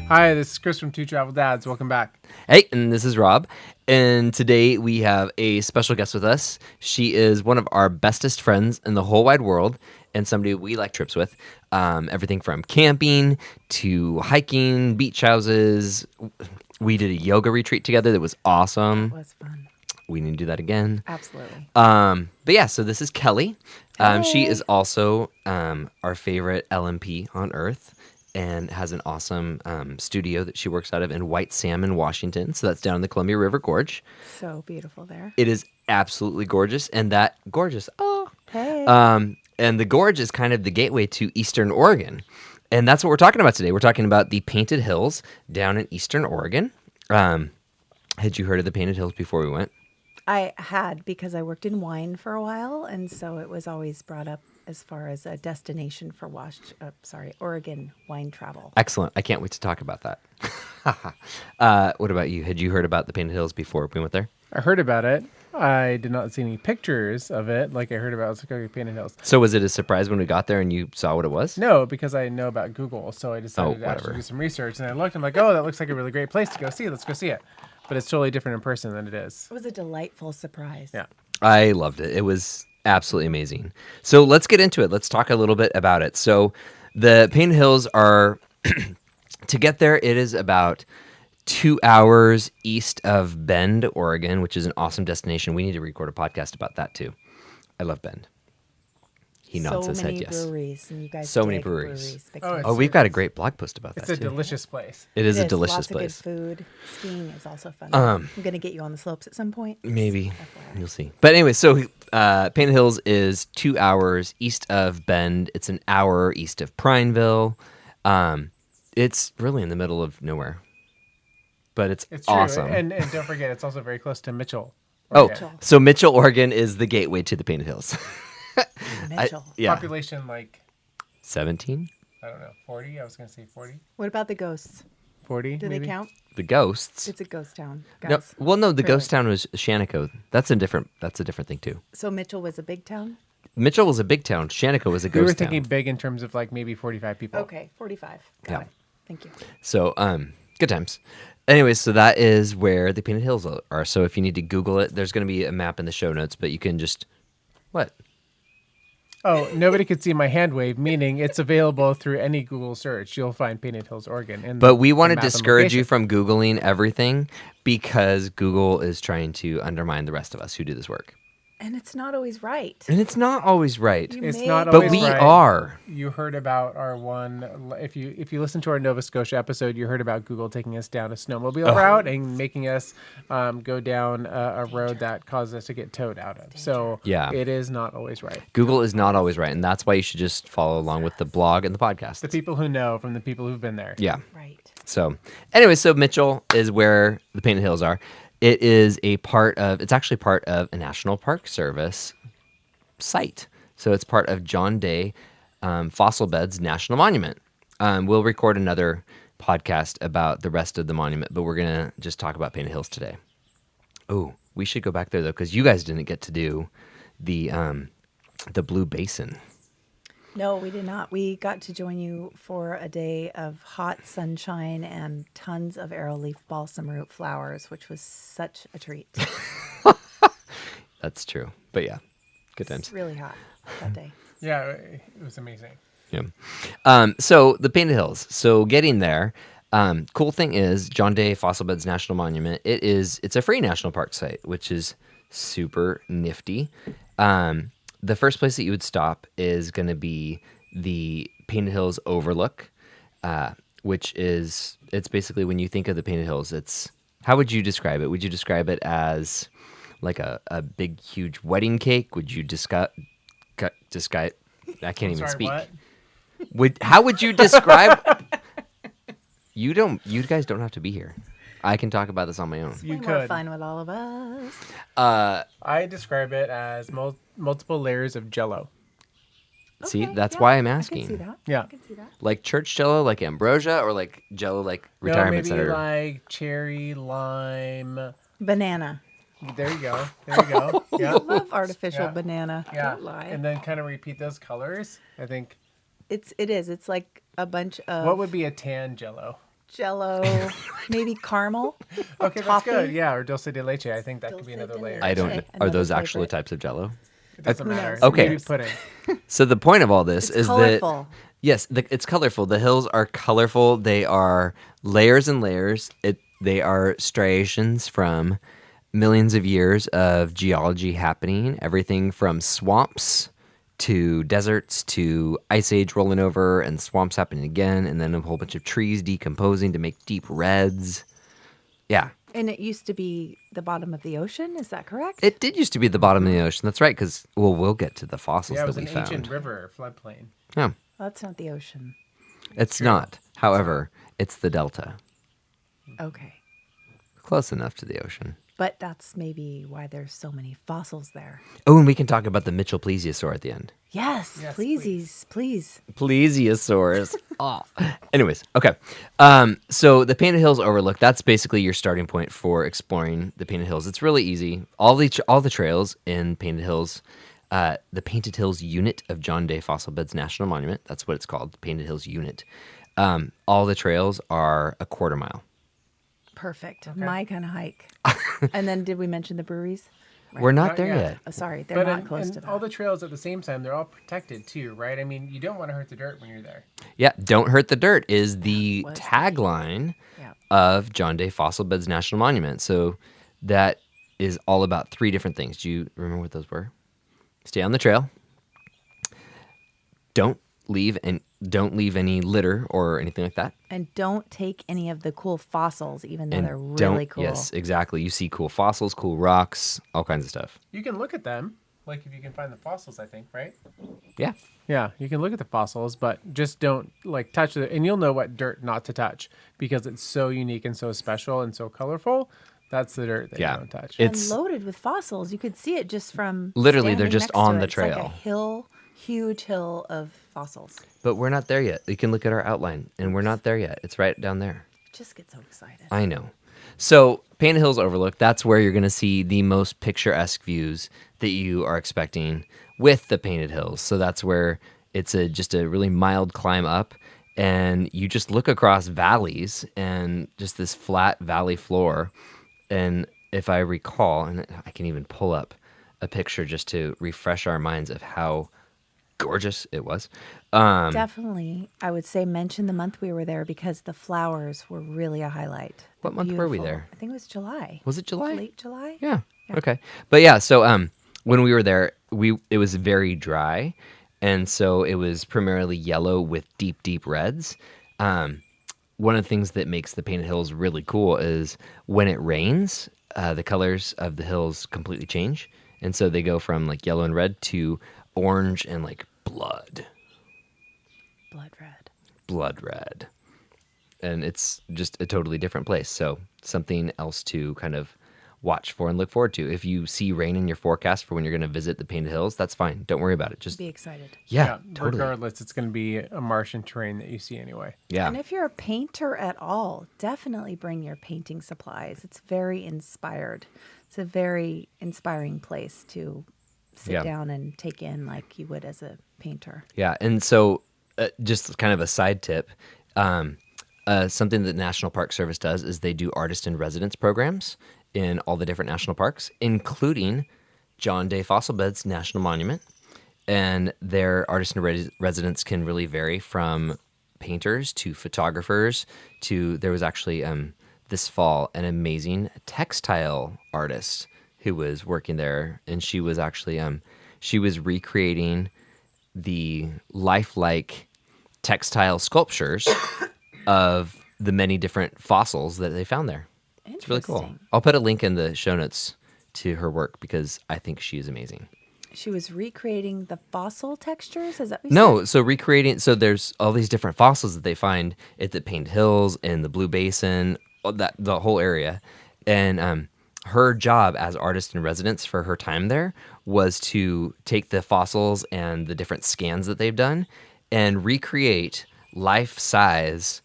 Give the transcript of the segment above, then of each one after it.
Hi, this is Chris from Two Travel Dads. Welcome back. Hey, and this is Rob. And today we have a special guest with us. She is one of our bestest friends in the whole wide world and somebody we like trips with. Everything from camping to hiking, beach houses. We did a yoga retreat together that was awesome. It was fun. We need to do that again. Absolutely. But yeah, so this is Kelly. She Hey. is also our favorite LMP on Earth and has an awesome studio that she works out of in White Salmon, Washington. So that's down in the Columbia River Gorge. So beautiful there. It is absolutely gorgeous. And that gorgeous, Hey. and the gorge is kind of the gateway to Eastern Oregon. And that's what we're talking about today. We're talking about the Painted Hills down in Eastern Oregon. Had you heard of the Painted Hills before we went? I had, because I worked in wine for a while, and so it was always brought up as far as a destination for Oregon wine travel. Excellent. I can't wait to talk about that. What about you? Had you heard about the Painted Hills before we went there? I heard about it. I did not see any pictures of it like I heard about Secaucus Painted Hills. So was it a surprise when we got there and you saw what it was? No, because I know about Google, so I decided to whatever. actually do some research. And I looked, I'm like, oh, that looks like a really great place to go see. Let's go see it. But it's totally different in person than it is. It was a delightful surprise. Yeah. I loved it. It was absolutely amazing. So let's get into it. Let's talk a little bit about it. So the Painted Hills are, to get there, it is about 2 hours east of Bend, Oregon, which is an awesome destination. We need to record a podcast about that too. I love Bend. He nods his head, yes. So many breweries, and you guys So many dig breweries. Big Oh, time. it's- Oh, we've got a great blog post about It's that a too. delicious place. It is a It delicious lots place. of good food. Skiing is also fun. I'm going to get you on the slopes at some point. Maybe. FYI. You'll see. But anyway, so Painted Hills is 2 hours east of Bend. It's an hour east of Prineville. It's really in the middle of nowhere. But it's It's true. awesome. And don't forget, it's also very close to Mitchell. Oh, Oregon. so Mitchell, Oregon is the gateway to the Painted Hills. Mitchell. Yeah. Population like, 17? I don't know, 40? I was going to say 40. What about the ghosts? 40, Do maybe? they count? The ghosts? It's a ghost town. No, Guys. well, no, the Really? ghost town was Shaniko. That's a different thing too. So Mitchell was a big town? Mitchell was a big town. Shaniko was a We were ghost thinking town. big in terms of like maybe 45 people. Okay, 45. Got Yeah. it. Thank you. So, good times. Anyways, so that is where the Painted Hills are. So if you need to Google it, there's going to be a map in the show notes, but you can just, what? Oh, nobody could see my hand wave, meaning it's available through any Google search. You'll find Painted Hills, Oregon. In But we want the to map and discourage you location. from Googling everything because Google is trying to undermine the rest of us who do this work. And it's not always right. And it's not always right. You It's may not be But always we right. are. You heard about our one. If you listen to our Nova Scotia episode, you heard about Google taking us down a snowmobile route and making us go down a road that caused us to get towed out of. So Yeah. it is not always right. Google is not always right. And that's why you should just follow along with the blog and the podcast. The people who know from the people who've been there. Yeah. Right. So, anyway, so Mitchell is where the Painted Hills are. It is it's actually part of a National Park Service site. So it's part of John Day Fossil Beds National Monument. We'll record another podcast about the rest of the monument, but we're going to just talk about Painted Hills today. Oh, we should go back there, though, because you guys didn't get to do the Blue Basin. No, we did not. We got to join you for a day of hot sunshine and tons of arrowleaf balsam root flowers, which was such a treat. That's true. But yeah, good times. It's really hot that day. Yeah, it was amazing. Yeah. So the Painted Hills. So getting there, cool thing is John Day Fossil Beds National Monument. It's a free national park site, which is super nifty. The first place that you would stop is going to be the Painted Hills Overlook, which it's basically when you think of the Painted Hills, how would you describe it? Would you describe it as like a big, huge wedding cake? Would you describe? I can't even Sorry, speak. what? How would you describe? You guys don't have to be here. I can talk about this on my own. You Way more could. fun with all of us. I describe it as multiple layers of Jello. See, Okay, that's yeah, why I'm I can asking. see that. Yeah. I can see that. Like church Jello, like ambrosia, or like Jello, like retirement no, maybe center. like cherry, lime. Banana. There you go. There you go. Yeah. Love artificial Yeah. banana. Yeah. Don't lie. And then kind of repeat those colors. I think. It is. It's like a bunch of. What would be a tan Jello? Jello, maybe caramel. Okay, that's Toffee? good. Yeah, or dulce de leche. I think that could be Dulce another de layer. I don't. Okay, Are another those actually favorite. types of Jello? It doesn't Who matter. knows? Okay. Maybe pudding. So the point of all this It's is colorful. that yes, it's colorful. The hills are colorful. They are layers and layers. They are striations from millions of years of geology happening. Everything from swamps to deserts to ice age rolling over and swamps happening again, and then a whole bunch of trees decomposing to make deep reds. Yeah. And it used to be the bottom of the ocean. Is that correct? It did used to be the bottom of the ocean. That's right, because we'll get to the fossils Yeah, it that was we an found. ancient river floodplain. Yeah, That's not the ocean. it's true. not. However, it's the delta. Okay. Close enough to the ocean. But that's maybe why there's so many fossils there. Oh, and we can talk about the Mitchell plesiosaur at the end. Yes, Yes, please. Plesiosaurs. Oh. Anyways, okay. So the Painted Hills Overlook, that's basically your starting point for exploring the Painted Hills. It's really easy. All the trails in Painted Hills, the Painted Hills Unit of John Day Fossil Beds National Monument, that's what it's called, the Painted Hills Unit. All the trails are a quarter mile. Perfect. My kind of hike. And then did we mention the breweries? We're not Not there yet. yet. Oh, sorry, they're not close and to that. all the trails at the same time, they're all protected too, right? I mean, you don't want to hurt the dirt when you're there. Yeah, don't hurt the dirt is the was the key. tagline Yeah. of John Day Fossil Beds National Monument. So that is all about three different things. Do you remember what those were? Stay on the trail. Don't leave any litter or anything like that. And don't take any of the cool fossils, even though And they're really don't, cool. Yes, exactly. You see cool fossils, cool rocks, all kinds of stuff. You can look at them, like if you can find the fossils, I think, right? Yeah. Yeah, you can look at the fossils, but just don't like touch it. And you'll know what dirt not to touch because it's so unique and so special and so colorful. That's the dirt that Yeah. you don't touch. It's And loaded with fossils. You could see it just from Literally, they're standing just next to on it. the It's like a trail. hill, huge hill of fossils. But we're not there yet. You can look at our outline, and we're not there yet. It's right down there. Just get so excited. I know. So, Painted Hills Overlook, that's where you're going to see the most picturesque views that you are expecting with the Painted Hills. So, that's where it's just a really mild climb up, and you just look across valleys and just this flat valley floor. And if I recall, and I can even pull up a picture just to refresh our minds of how gorgeous it was. Definitely, I would say mention the month we were there because the flowers were really a highlight. What month were we Beautiful. there? I think it was July. Was it July? Late July? Yeah. Okay. But yeah, so when we were there, it was very dry, and so it was primarily yellow with deep reds. One of the things that makes the Painted Hills really cool is when it rains, the colors of the hills completely change, and so they go from like yellow and red to orange and like blood red. And it's just a totally different place. So something else to kind of watch for and look forward to. If you see rain in your forecast for when you're going to visit the Painted Hills, that's fine. Don't worry about it. Just Be excited. yeah, totally. Regardless, it's going to be a Martian terrain that you see anyway. Yeah. And if you're a painter at all, definitely bring your painting supplies. It's very inspired. It's a very inspiring place to sit Yeah. down and take in like you would as a painter. Yeah, and so just kind of a side tip, something that National Park Service does is they do artist in residence programs in all the different national parks, including John Day Fossil Beds National Monument. And their artist in residence can really vary from painters to photographers to there was actually this fall an amazing textile artist who was working there, and she was actually she was recreating the lifelike textile sculptures of the many different fossils that they found there. It's really cool. Interesting. I'll put a link in the show notes to her work because I think she is amazing. She was recreating the fossil textures? Is that what you No, said? so recreating, so there's all these different fossils that they find at the Painted Hills and the Blue Basin, the whole area. And her job as artist in residence for her time there was to take the fossils and the different scans that they've done and recreate life-size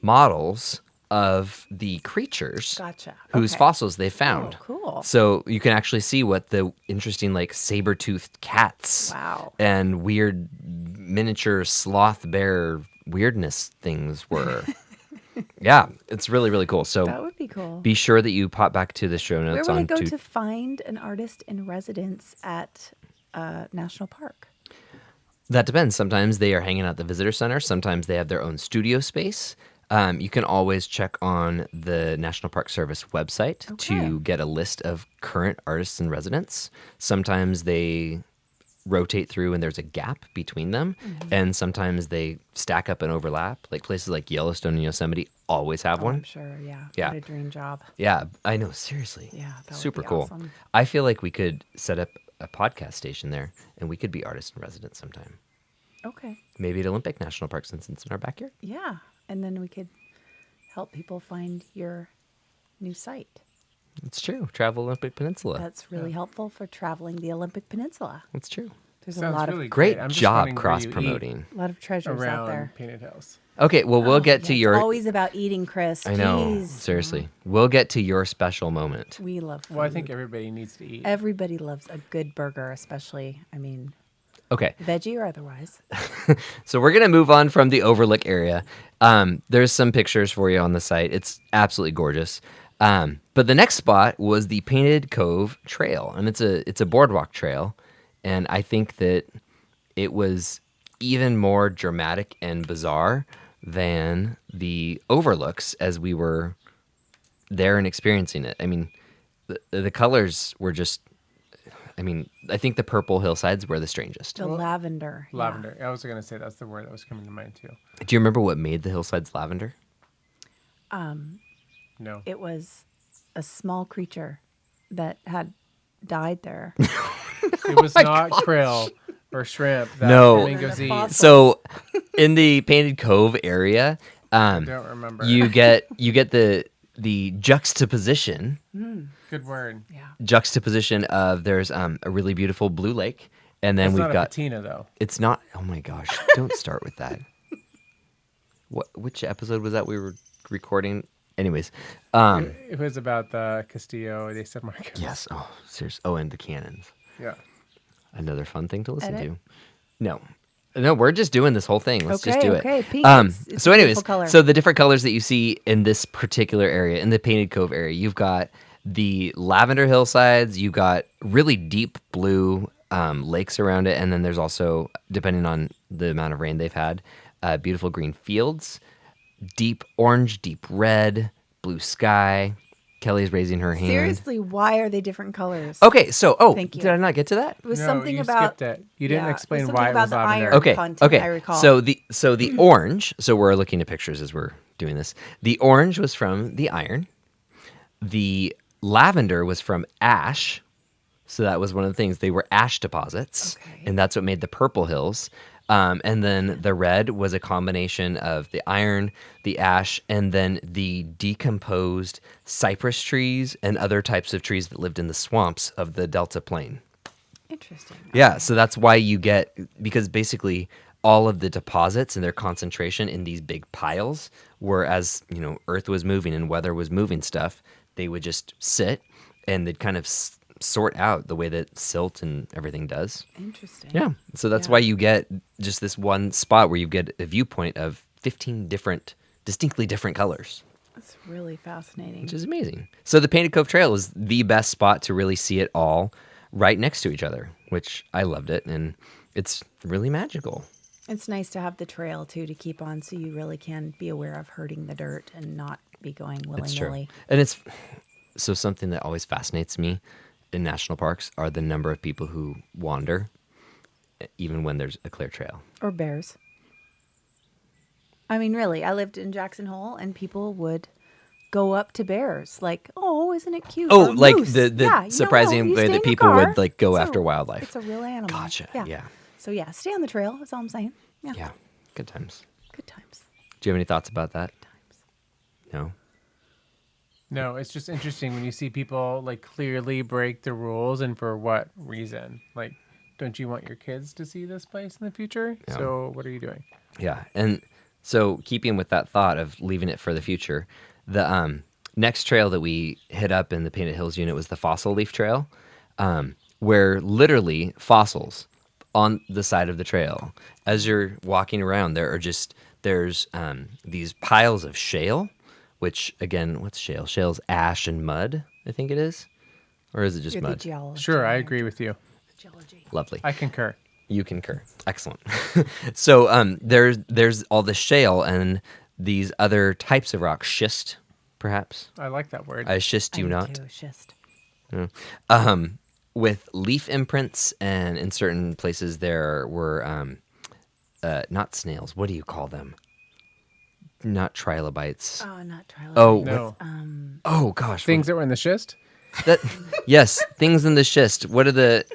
models of the creatures Gotcha. whose Okay. fossils they found. Oh, cool. So you can actually see what the interesting like saber-toothed cats Wow. and weird miniature sloth bear weirdness things were. Yeah, it's really, really cool. So That would be cool. be sure that you pop back to the show Where notes would I on go to find an artist in residence at National Park? That depends. Sometimes they are hanging out at the visitor center. Sometimes they have their own studio space. You can always check on the National Park Service website to get a list of current artists in residence. Sometimes they rotate through and there's a gap between them, and sometimes they stack up and overlap. Like places like Yellowstone and Yosemite always have Oh, one. I'm sure. Yeah. Yeah. What a dream job. Yeah, I know. Seriously. Yeah, that would Super be cool. awesome. I feel like we could set up a podcast station there, and we could be artists in residence sometime. Okay. Maybe at Olympic National Park since it's in our backyard. Yeah. And then we could help people find your new site. It's true. Travel Olympic Peninsula. That's really helpful for traveling the Olympic Peninsula. That's true. There's Sounds a lot really of Great I'm just job wondering where you cross eat promoting. treasures out around there. Painted Hills. Okay, well we'll get to It's your. always about eating, Chris. I know. Jeez. Seriously, we'll get to your special moment. We love food. Well, I think everybody needs to eat. Everybody loves a good burger, especially, Okay, veggie or otherwise. so we're gonna move on from the Overlook area. There's some pictures for you on the site. It's absolutely gorgeous. But the next spot was the Painted Cove Trail, and it's a boardwalk trail, and I think that it was even more dramatic and bizarre than the overlooks as we were there and experiencing it. I mean, the colors were just. I mean, I think the purple hillsides were the strangest. The lavender. yeah. Lavender. I was going to say that's the word that was coming to mind too. Do you remember what made the hillsides lavender? No. It was a small creature that had died there. It was not krill or shrimp that No. flamingos eat. Fossil. So, in the Painted Cove area, I don't remember. you get the juxtaposition Good word. Yeah. of there's a really beautiful blue lake, and then It's we've not a got patina though. it's not. Oh my gosh! Don't start with that. Which episode was that we were recording? Anyways, It was about the Castillo de San Marcos. yes. Oh, serious. Oh, and the cannons. Yeah. Another fun thing to listen Edit? to. No, we're just doing this whole thing. Let's just do it. Okay, pink. It's So, a anyways, beautiful color. so the different colors that you see in this particular area, in the Painted Cove area, you've got the lavender hillsides, you've got really deep blue lakes around it, and then there's also, depending on the amount of rain they've had, beautiful green fields, deep orange, deep red, blue sky. Kelly's raising her hand. Seriously, why are they different colors? Okay, so Thank you. did I not get to that? It was No, something you about. skipped it. You didn't yeah, explain something why it about was the lavender. iron Okay. content, Okay. I recall. So the orange. So we're looking at pictures as we're doing this. The orange was from the iron. The lavender was from ash. So that was one of the things. They were ash deposits, Okay. and that's what made the purple hills. And then the red was a combination of the iron, the ash, and then the decomposed cypress trees and other types of trees that lived in the swamps of the Delta Plain. Interesting. Yeah, so that's why you get, because basically all of the deposits and their concentration in these big piles were, as you know, earth was moving and weather was moving stuff, they would just sit and they'd kind of sort out the way that silt and everything does. Interesting. Yeah, so that's Yeah. why you get just this one spot where you get a viewpoint of 15 different, distinctly different colors, That's really fascinating. which is amazing. So the Painted Cove Trail is the best spot to really see it all right next to each other, which I loved it, and it's really magical. It's nice to have the trail too to keep on, so you really can be aware of hurting the dirt and not be going willy It's true. nilly. And it's so something that always fascinates me in national parks are the number of people who wander, even when there's a clear trail. Or bears. I mean, really, I lived in Jackson Hole, and people would go up to bears, like, "Oh, isn't it cute?" Oh, Or like moose. the Yeah, surprising you way stay that in your people car. would like go It's after a- wildlife. It's a real animal. Gotcha. Yeah. So yeah, stay on the trail. That's all I'm saying. Yeah. Yeah. Good times. Good times. Do you have any thoughts about that? No. No, it's just interesting when you see people like clearly break the rules and for what reason. Like, don't you want your kids to see this place in the future? Yeah. So what are you doing? Yeah, and so keeping with that thought of leaving it for the future, the next trail that we hit up in the Painted Hills unit was the Fossil Leaf Trail, where literally fossils on the side of the trail. As you're walking around, there's these piles of shale which again, what's shale? Shale's ash and mud, I think it is. Or is it just You're mud? the geologist. Sure, I agree with you. Geology. Lovely. I concur. You concur. Excellent. So there's all the shale and these other types of rock, schist, perhaps. I like that word. I schist I you do not. too, schist. With leaf imprints, and in certain places there were not snails. What do you call them? Not trilobites. Oh, not trilobites. Oh, No. Oh gosh, Things that were in the schist? that yes, things in the schist. What are the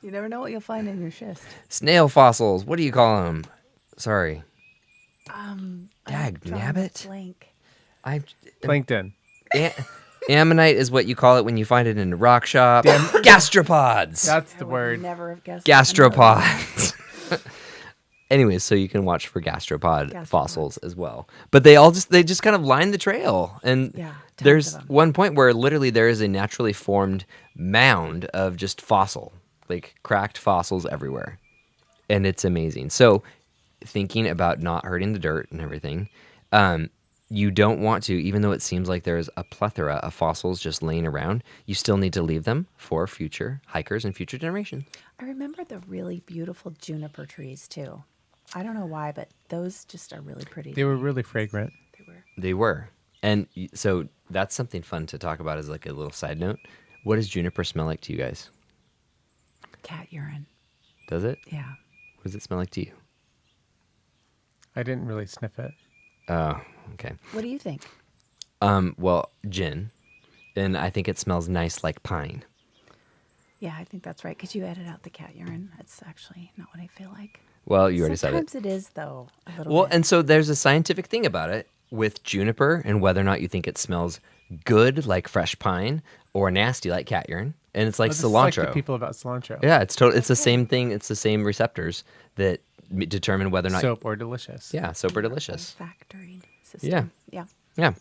You never know what you'll find in your schist. snail fossils? What do you call them? Sorry, I'm Dag drawing a nabbit. blank. I Plankton. ammonite is what you call it when you find it in a rock shop. Gastropods. That's I the would word. never have guessed. that. Gastropods. Anyways, so you can watch for gastropod Gastropods. fossils as well. But they just kind of line the trail, and Yeah, tons there's of 'em. one point where literally there is a naturally formed mound of just fossil, like cracked fossils everywhere, and it's amazing. So, thinking about not hurting the dirt and everything, you don't want to, even though it seems like there's a plethora of fossils just laying around, you still need to leave them for future hikers and future generations. I remember the really beautiful juniper trees too. I don't know why, but those just are really pretty. They were really fragrant. They were. They were. And so that's something fun to talk about as like a little side note. What does juniper smell like to you guys? Cat urine. Does it? Yeah. What does it smell like to you? I didn't really sniff it. Oh, okay. What do you think? Well, gin. And I think it smells nice like pine. Yeah, I think that's right. Because you edit out the cat urine. That's actually not what I feel like. Well, you already said it. Sometimes it is, though, a little Well, bit. and so there's a scientific thing about it with juniper and whether or not you think it smells good like fresh pine or nasty like cat urine. And it's like Oh, this is cilantro. like the people about cilantro. Yeah, it's the same thing. It's the same receptors that determine whether or not Soap or delicious. Yeah, soap or delicious. Factory system. Yeah. Yeah. Yeah.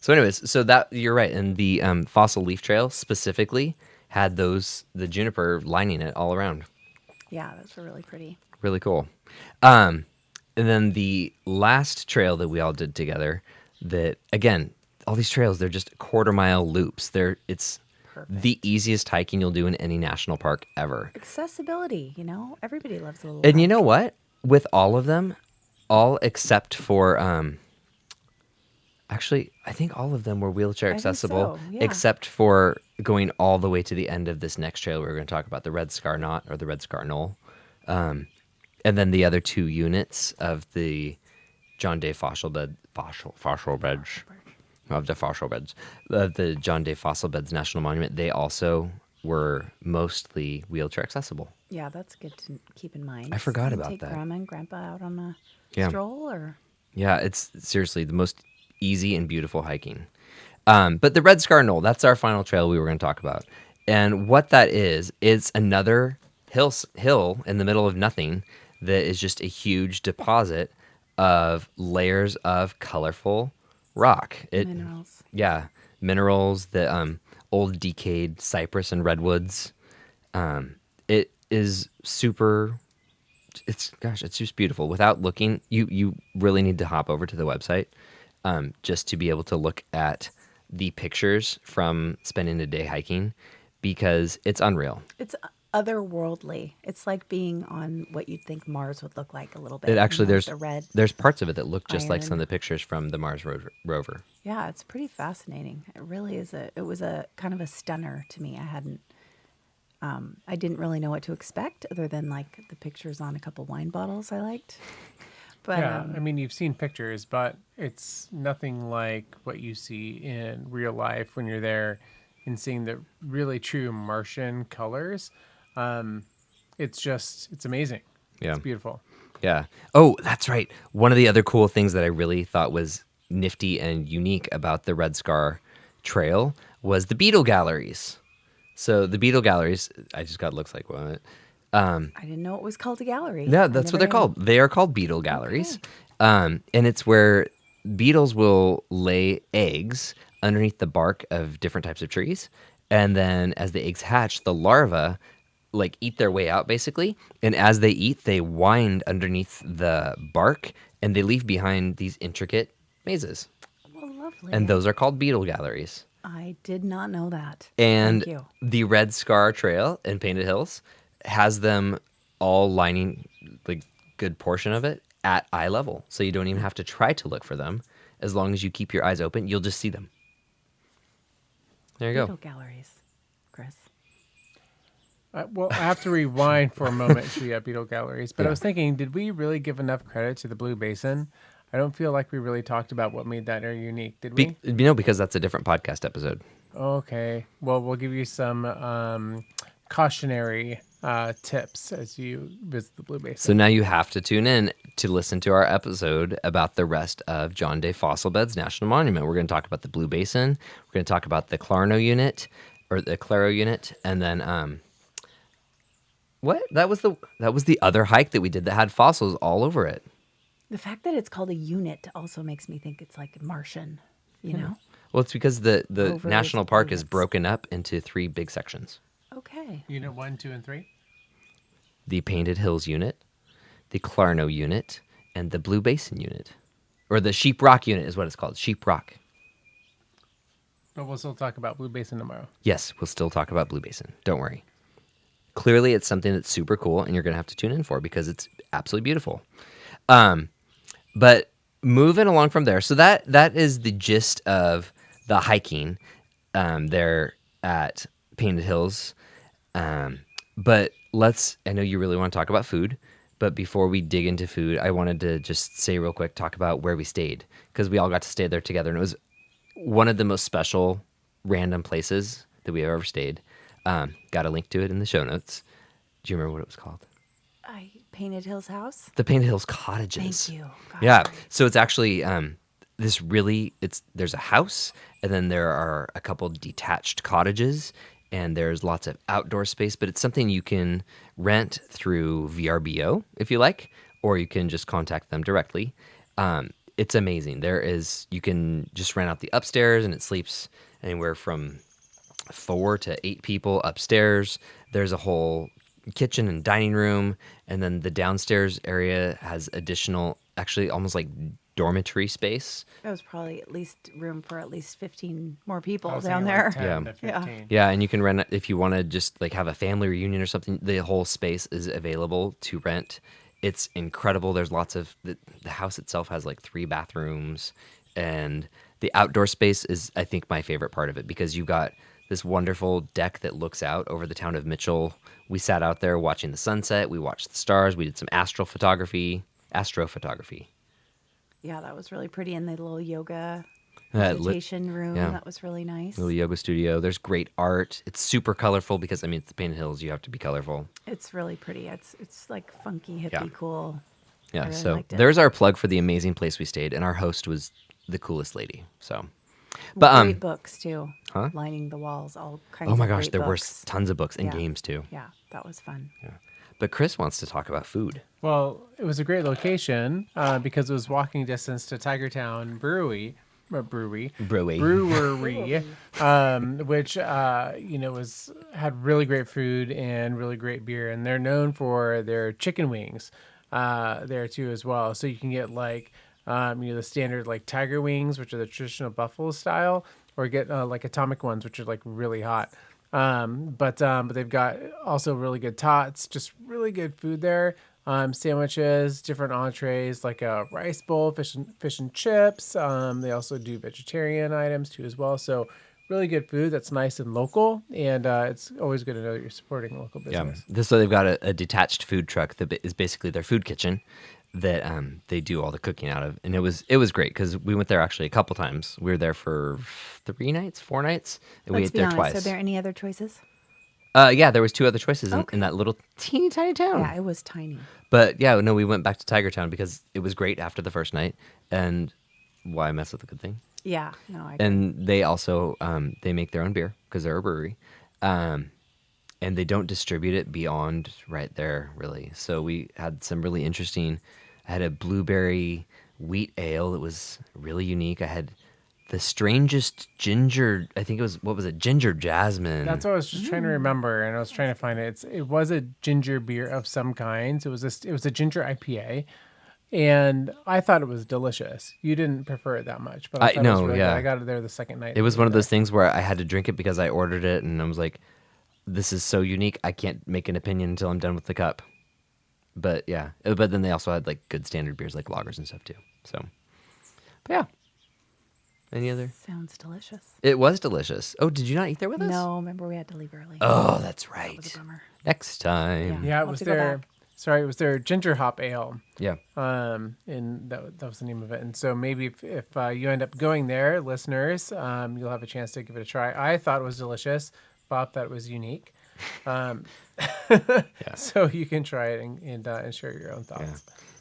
So, anyways, so that you're right, and the fossil leaf trail specifically had the juniper lining it all around. Yeah, those were really pretty. Really cool. And then the last trail that we all did together, that again, all these trails, they're just quarter-mile loops. It's Perfect. the easiest hiking you'll do in any national park ever. Accessibility, everybody loves a little. And you hike. know what? With all of them, all except for actually, I think all of them were wheelchair think accessible, so, yeah. except for going all the way to the end of this next trail we're going to talk about, the Red Scar Knot or the Red Scar Knoll. And then the other two units of the John Day fossil beds of the fossil beds, the John Day Fossil Beds National Monument, they also were mostly wheelchair accessible. Yeah, that's good to keep in mind. I forgot So about take that. Grandma and Grandpa out on a Yeah. stroll, or Yeah, it's seriously the most easy and beautiful hiking. But the Red Scar Knoll, that's our final trail we were going to talk about. And what that is another hill in the middle of nothing that is just a huge deposit of layers of colorful rock. minerals. Yeah, minerals, the old decayed cypress and redwoods. It is super. It's just beautiful. Without looking, you really need to hop over to the website just to be able to look at the pictures from spending a day hiking because it's unreal. It's otherworldly. It's like being on what you'd think Mars would look like a little bit. It actually the red. there's parts of it that look just like some of iron. the pictures from the Mars rover. Yeah, it's pretty fascinating. It really is it was a kind of a stunner to me. I didn't really know what to expect other than like the pictures on a couple wine bottles I liked. But Yeah, I mean, you've seen pictures, but it's nothing like what you see in real life when you're there and seeing the really true Martian colors. It's amazing. Yeah. It's beautiful. Yeah. Oh, that's right. One of the other cool things that I really thought was nifty and unique about the Red Scar Trail was the beetle galleries. So the beetle galleries, I just got looks like what? I didn't know it was called a gallery. Yeah, I that's what never they're called. They are called beetle galleries. And it's where beetles will lay eggs underneath the bark of different types of trees. And then as the eggs hatch, the larvae like eat their way out basically. And as they eat, they wind underneath the bark and they leave behind these intricate mazes. Lovely. And those are called beetle galleries. I did not know that. And Thank you. the Red Scar Trail in Painted Hills has them all lining the good portion of it at eye level. So you don't even have to try to look for them. As long as you keep your eyes open, you'll just see them. There you Beetle go. galleries, Chris. Well, I have to rewind for a moment to beetle galleries. But I Yeah. was thinking, did we really give enough credit to the Blue Basin? I don't feel like we really talked about what made that area unique, did we? Because that's a different podcast episode. Okay. Well, we'll give you some cautionary tips as you visit the Blue Basin. So now you have to tune in to listen to our episode about the rest of John Day Fossil Beds National Monument. We're going to talk about the Blue Basin. We're going to talk about the Clarno unit, or the Claro unit, and then what? That was the other hike that we did that had fossils all over it. The fact that it's called a unit also makes me think it's like Martian, you know? Well, it's because the Overs national and park is units. broken up into 3 big sections. Okay. Unit 1, 2, and 3? The Painted Hills unit, the Clarno unit, and the Blue Basin unit. Or the Sheep Rock unit is what it's called, Sheep Rock. But we'll still talk about Blue Basin tomorrow. Yes, we'll still talk about Blue Basin. Don't worry. Clearly, it's something that's super cool, and you're going to have to tune in for because it's absolutely beautiful. But moving along from there, so that is the gist of the hiking there at Painted Hills. But I know you really want to talk about food, but before we dig into food, I wanted to just say real quick, talk about where we stayed, because we all got to stay there together, and it was one of the most special random places that we have ever stayed. Got a link to it in the show notes. Do you remember what it was called? Painted Hills House? The Painted Hills Cottages. Thank you. God. Yeah. So it's actually there's a house, and then there are a couple detached cottages, and there's lots of outdoor space, but it's something you can rent through VRBO if you like, or you can just contact them directly. It's amazing. You can just rent out the upstairs, and it sleeps anywhere from 4 to 8 people upstairs. There's a whole kitchen and dining room, and then the downstairs area has additional, actually almost like dormitory space. There was probably at least room for at least 15 more people I was down thinking like there. 10 Yeah. to Yeah. 15. Yeah, and you can rent it if you want to just like have a family reunion or something. The whole space is available to rent. It's incredible. There's lots of the house itself has like 3 bathrooms, and the outdoor space is, I think, my favorite part of it, because you've got this wonderful deck that looks out over the town of Mitchell. We sat out there watching the sunset. We watched the stars. We did some astrophotography. Yeah, that was really pretty. And the little yoga Lit- meditation room, yeah. that was really nice. Little yoga studio. There's great art. It's super colorful because, I mean, it's the Painted Hills. You have to be colorful. It's really pretty. It's like funky, hippie, Yeah. cool. I Yeah, really so liked it. there's our plug for the amazing place we stayed, and our host was the coolest lady. So, but Great books too. Huh? Lining the walls, all kinds. oh my of gosh, great there were books. tons of books and Yeah. games too. Yeah, that was fun. But Chris wants to talk about food. Well, it was a great location because it was walking distance to Tigertown Brewery, which had really great food and really great beer, and they're known for their chicken wings there too as well. So you can get like the standard like tiger wings, which are the traditional buffalo style, or get like atomic ones, which are like really hot. But they've got also really good tots, just really good food there. Sandwiches, different entrees, like a rice bowl, fish and chips. They also do vegetarian items too as well. So really good food that's nice and local, and it's always good to know that you're supporting local business. So they've got a detached food truck that is basically their food kitchen that they do all the cooking out of, and it was great because we went there actually a couple times. We were there for 4 nights, and we Let's ate be there honest. twice. Are there any other choices? Yeah, there was 2 other choices in Okay. that little teeny tiny town. Yeah, it was tiny. But yeah, no, we went back to Tigertown because it was great after the first night, and why mess with a good thing? Yeah, no, I agree. And they also they make their own beer because they're a brewery, and they don't distribute it beyond right there really. So we had some really interesting. I had a blueberry wheat ale that was really unique. I had the strangest ginger. I think it was, what was it? Ginger jasmine. That's what I was just trying to remember, and I was trying to find it. It was a ginger beer of some kinds. It was a ginger IPA, And I thought it was delicious. You didn't prefer it that much, but I thought it was know, really yeah. good. I got it there the second night. It was we were one of those there. things where I had to drink it because I ordered it, and I was like, "This is so unique. I can't make an opinion until I'm done with the cup." But yeah, but then they also had like good standard beers like lagers and stuff too. So, but yeah. Any other? Sounds delicious. It was delicious. Oh, did you not eat there with us? No, remember we had to leave early. Oh, that's That right. was a bummer. Next time. Yeah, it I'll was have to go their. back. Sorry, it was their ginger hop ale. Yeah. And that was the name of it. And so maybe if you end up going there, listeners, you'll have a chance to give it a try. I thought it was delicious. Bob thought it was unique. So you can try it and share your own thoughts. Yeah.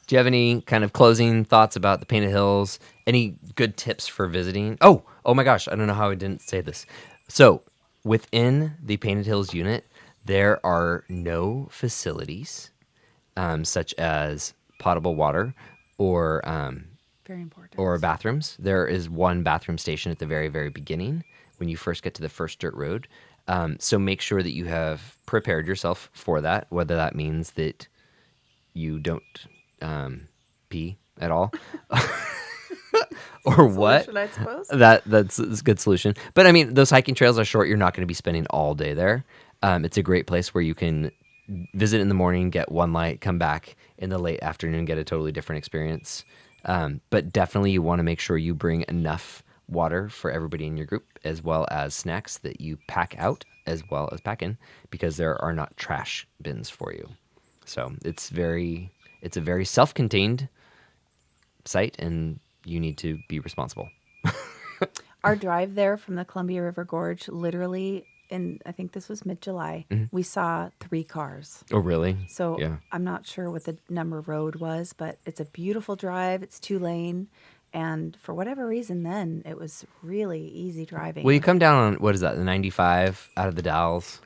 Do you have any kind of closing thoughts about the Painted Hills? Any good tips for visiting? Oh my gosh, I don't know how I didn't say this. So within the Painted Hills unit, there are no facilities such as potable water or Very important. or bathrooms. There is one bathroom station at the very, very beginning when you first get to the first dirt road. So make sure that you have prepared yourself for that, whether that means that you don't pee at all or what. Solution, I suppose. That's a good solution. But I mean, those hiking trails are short. You're not going to be spending all day there. It's a great place where you can visit in the morning, get one light, come back in the late afternoon, get a totally different experience. But definitely you want to make sure you bring enough water for everybody in your group, as well as snacks that you pack out as well as pack in, because there are not trash bins for you. So it's a very self-contained site, and you need to be responsible. Our drive there from the Columbia River Gorge, literally, and I think this was mid-July, we saw 3 cars. Oh, really? So yeah. I'm not sure what the number road was, but it's a beautiful drive. It's 2-lane. And for whatever reason then, it was really easy driving. Well, you come down on, what is that, the 95 out of the Dalles?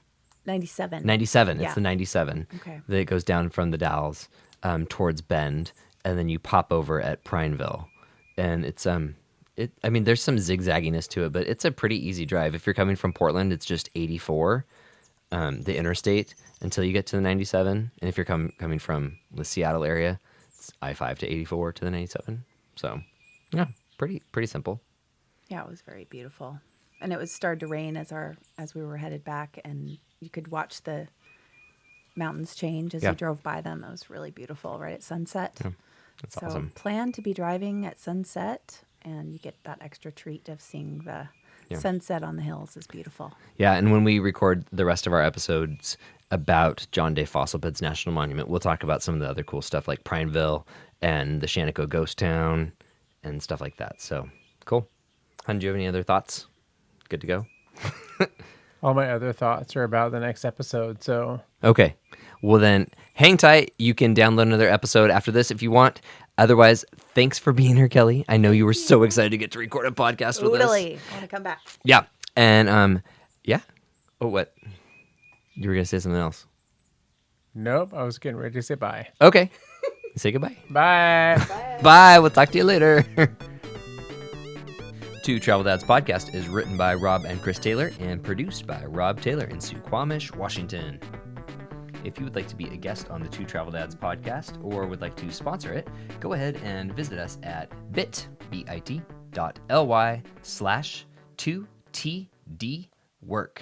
97. 97. Yeah. It's the 97 Okay. that goes down from the Dalles towards Bend, and then you pop over at Prineville. And it's there's some zigzagginess to it, but it's a pretty easy drive. If you're coming from Portland, it's just 84, the interstate, until you get to the 97. And if you're coming from the Seattle area, it's I-5 to 84 to the 97. So, yeah, pretty simple. Yeah, it was very beautiful. And it was started to rain as we were headed back, and you could watch the mountains change as Yeah. you drove by them. It was really beautiful right at sunset. Yeah, that's so awesome. plan to be driving at sunset, and you get that extra treat of seeing the Yeah. sunset on the hills is beautiful. Yeah, and when we record the rest of our episodes about John Day Fossil Beds National Monument, we'll talk about some of the other cool stuff like Prineville and the Shaniko Ghost Town and stuff like that. So, cool. Hun, do you have any other thoughts? Good to go? All my other thoughts are about the next episode. So Okay. Well, then, hang tight. You can download another episode after this if you want. Otherwise, thanks for being here, Kelly. I know you were so excited to get to record a podcast with us. Totally. I want to come back. Yeah. And, yeah. Oh, what? You were going to say something else. nope, I was getting ready to say bye. Okay. Say goodbye. Bye. Bye. We'll talk to you later. Two Travel Dads podcast is written by Rob and Chris Taylor and produced by Rob Taylor in Suquamish, Washington. If you would like to be a guest on the Two Travel Dads podcast or would like to sponsor it, go ahead and visit us at bit.ly/2TDwork.